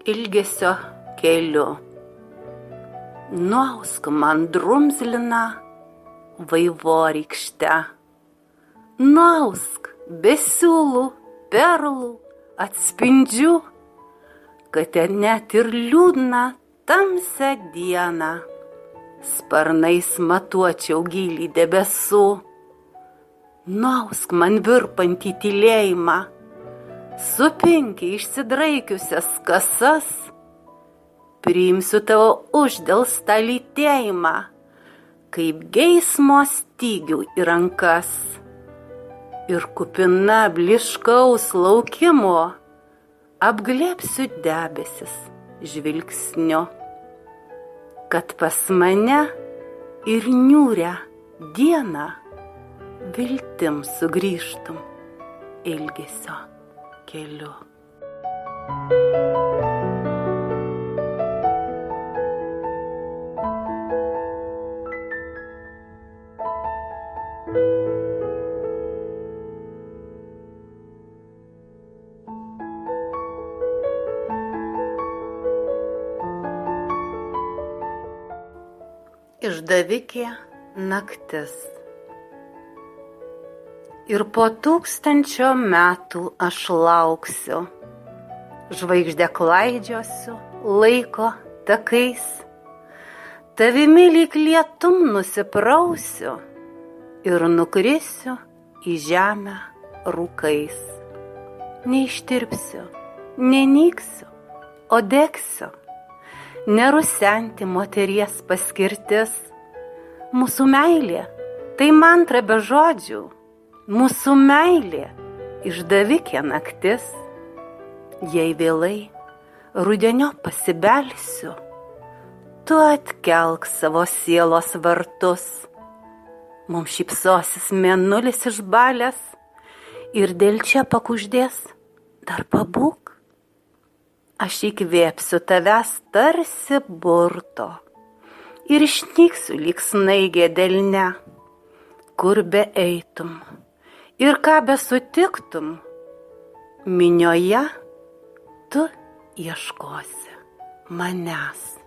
ilgesio keliu. Nuausk man drumzliną vaivorykštę. Nuausk be siūlų, perlų, atspindžių, kad ten net ir liūdną tamsią dieną sparnais matuočiau gylį debesų. Nuausk man virpantį tylėjimą, supinki išsidraikiusias kasas, priimsiu tavo uždelstą lytėjimą, kaip geismo stygių į rankas. Ir kupina bliškaus laukimo apglėbsiu debesis žvilgsniu, kad pas mane ir niūrią dieną viltim sugrįžtum ilgesio keliu. Išdavikė naktis. Ir po 1000 metų aš lauksiu, žvaigždę klaidžiosiu laiko takais, tavimi lyg lietum nusiprausiu ir nukrisiu į žemę rūkais. Neištirpsiu, nenyksiu, o degsiu. Nerusenti moteries paskirtis. Mūsų meilė tai mantra be žodžių. Mūsų meilė išdavikė naktis. Jei vėlai rudenio pasibelsiu, tu atkelk savo sielos vartus. Mums šypsosis mėnulis išbalęs ir dėl čia pakuždės dar pabūk. Aš įkvėpsiu tavęs tarsi burto ir išnyksiu lyg snaigė delne, kur be eitum ir ką besutiktum, minioje tu ieškosi manęs.